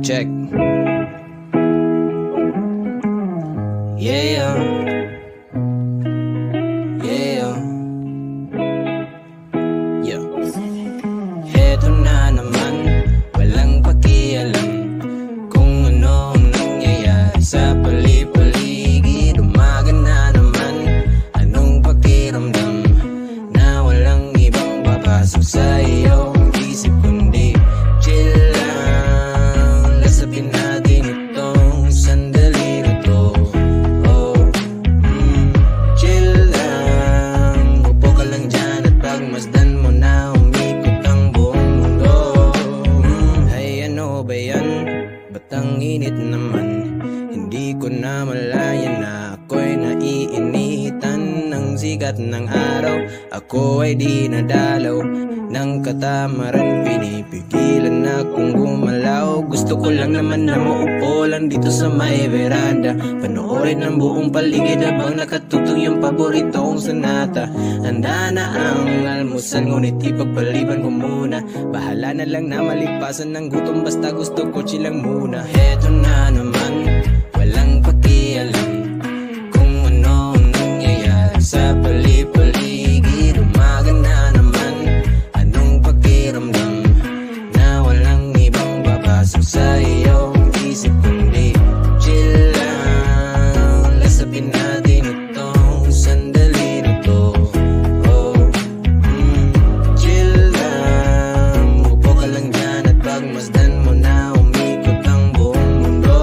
Check. Yeah. Yeah. Yeah. Heto na naman, walang pakialam kung ano ang nangyayari sa pali-paligid. Umaga na naman, anong pakiramdam na walang ibang papasok sa iyo? Isip kundi chill lang, lasapin natin itong sandali na to. Oh, chill lang, upo ka lang dyan at pagmasdan mo na umikot ang buong mundo. Ay ano ba yan? Ba't ang init naman? Hindi ko na malaya na ako'y naiinitan ng sikat ng araw. Ako ay di nadalaw ng katamaran, pinipigilan akong gumalaw. Gusto ko lang naman na maupo lang dito sa may veranda, panoorin ang buong paligid habang nakatutong yung paborito kong sonata. Handa na ang almusal, ngunit ipagpaliban ko muna. Bahala na lang na malipasan ng gutom, basta gusto ko chilang muna. Heto na naman, walang pakialam kung ano ang nangyayari sa pali-paligid. Umaga na naman, anong pakiramdam na walang ibang papasok sa iyong isip kundi chill lang, lasapin natin itong sandali na to. Oh, chill lang, upo ka lang dyan at pagmasdan mo na umikot ang buong mundo.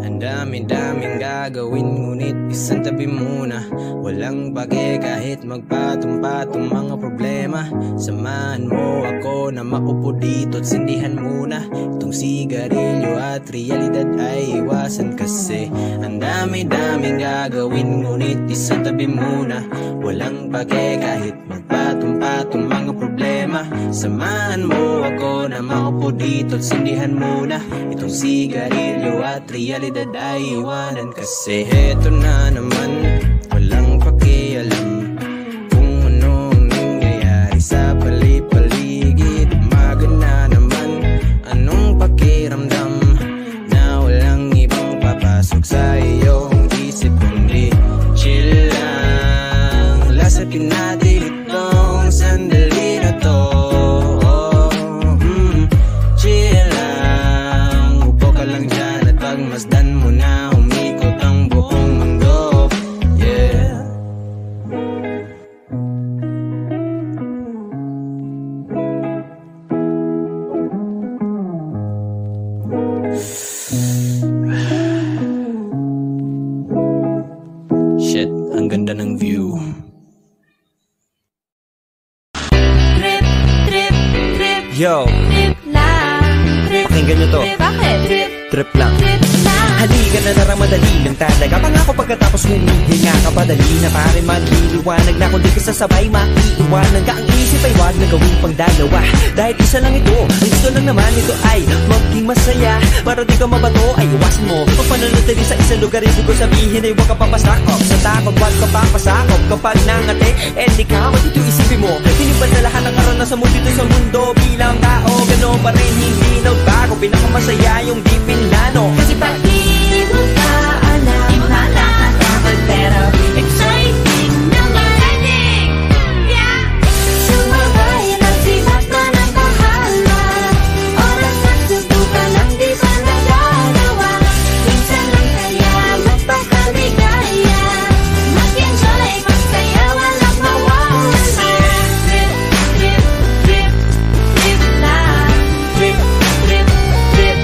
Ang dami-daming gagawin, ngunit isang tabi muna. Walang bagay kahit magpatong-patong mga problema. Samahan mo ako na maupo dito at sindihan muna itong sigarilyo at realidad ay iwasan kasi ang dami-daming gagawin, ngunit isang tabi muna. Walang bagay kahit magpatong-patong mga problema. Samahan mo ako na maupo dito at sindihan muna itong sigarilyo at realidad ay iwanan kasi heto na naman, walang pakialam kung ano ang nangyayari sa pali-paligid. Umaga na naman, anong pakiramdam na walang ibang papasok sa iyong isip kundi chill lang, lasapin natin itong sandali na to. Oh, chill lang, upo ka lang dyan at pagmasdan mo na umikot ang buong mundo. Yeah. Shit, ang ganda ng view. Trip, trip, trip, Yo, trip lang. Trip, pakinggan nyo to. bakit? Trip, Trip lang. trip lang. Halika na narang madali ng talaga. Pangako pagkatapos humihinga ka padali na pare magliliwanag na kung di ka sasabay maiiwanan ka. Ang isip ay wag na gawin pang dalawa dahil isa lang ito. Ang gusto lang naman ito ay maging masaya. Para di ka mabato ay iwasan mo kung pananatili sa isang lugar. Ibig ko sabihin ay huwag ka papasakop sa takot, wag ka papasakop. Kapag nangate, di ka matito isipin mo hinibad na lahat ng karanasan mo dito sa mundo. Bilang tao, gano'n pa rin hindi nagbago. Pinakamasaya yung di pinlano. Kasi pag di mo ka alam, di mo nakakatagal pero exciting na marinig. Yeah! Sumabay lang si Batman ang bahala. Oras at subukan ang di pa nagagawa. Minsan lang kaya magpakaligaya. Mag-enjoy, magsaya, walang mawawala. Trip, trip, trip, trip lang. Trip, trip, trip,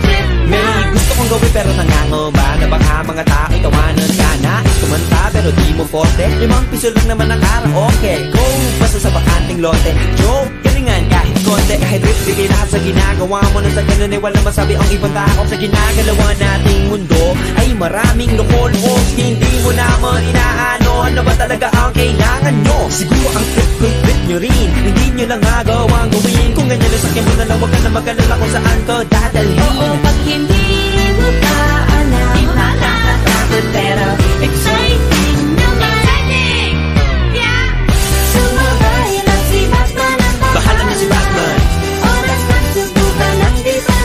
trip May lang. gusto kong gawin pero nangangamba na baka mga tao'y tawanan ka na. Kumanta pero di mo forte, 5 piso lang naman ang karaoke. Go, basta sa bakanting lote. Joke, galingan kahit konti. Kahit rip, bigay lahat sa ginagawa mo. Na sa ganun ay walang masabi ang ibang tao. Sa ginagalawa nating mundo ay maraming loko-loko. Hindi mo naman inaano, ano ba talaga ang kailangan nyo? Siguro ang trip nyo rin, hindi nyo lang agawang gawin. Kung ganyan na sakyan mo na lang, wag ka na mag-alala kung saan ka dadalhin. Oo, pag hindi mo ka alam, di mo nakakatakot pero exciting na marinig. Yeah! Sumabay lang si Batman ang Bahala na si Batman. Oras na subukan ang di pa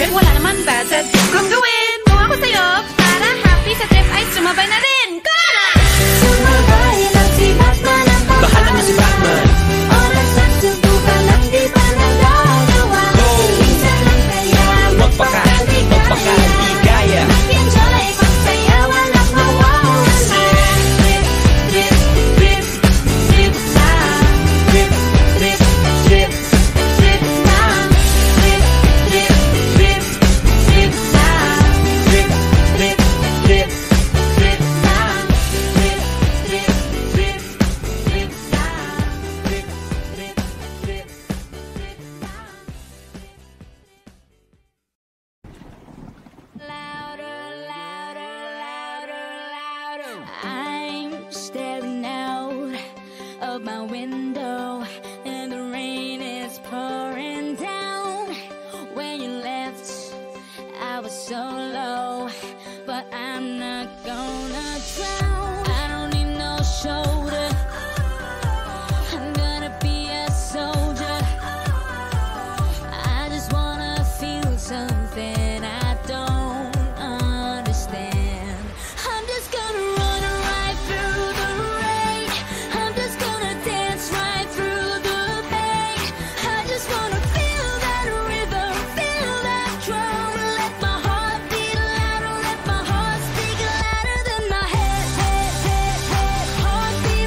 trip, wala naman bad sa trip kong gawin. Kung ako sa'yo, para happy sa trip ay sumabay na rin. Go na! Sumabay lang si Batman ang Bahala na si Batman. oras at subukan lang di pa nagagawa. Minsan lang kaya Magpakali kaya. mag-enjoy, magsayaw, walang mawawala. Trip, trip, trip, trip lang. Trip, trip, trip. Trip lang. Trip, trip, trip, trip lang. Trip, trip, trip. Trip lang. Trip, trip, trip, trip lang. Trip, trip, trip. Louder, louder, louder, louder. I'm staring out of my window and the rain is pouring down. When you left, I was so low, but I'm not gonna drown. I don't need no shoulder. I'm gonna be a soldier. I just wanna feel something I don't understand. I'm just gonna run right through the rain. I'm just gonna dance right through the pain. I just wanna feel that rhythm, feel that drum. Let my heart beat louder, let my heart speak louder than my head. Heart beat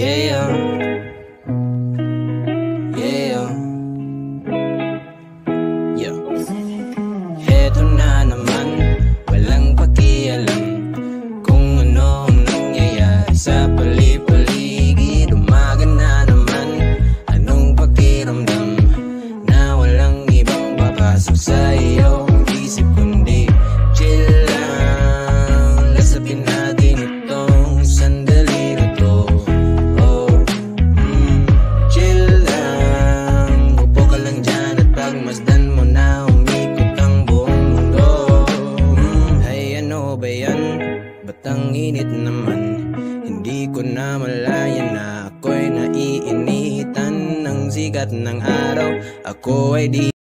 Yeah, yeah, yeah. Heto na naman, walang pakialam kung ano ang nangyayari sa pali-paligid. Umaga na naman, anong pakiramdam na walang ibang papasok sa iyong isip kundi chill lang. Lasapin natin itong sandali na to. Chill lang, upo ka lang dyan at pagmasdan mo na umikot ang buong mundo. Ay ano ba yan? Ba't ang init naman? Hindi ko na malaya na ako'y naiinitan ng sikat ng araw. Ako ay di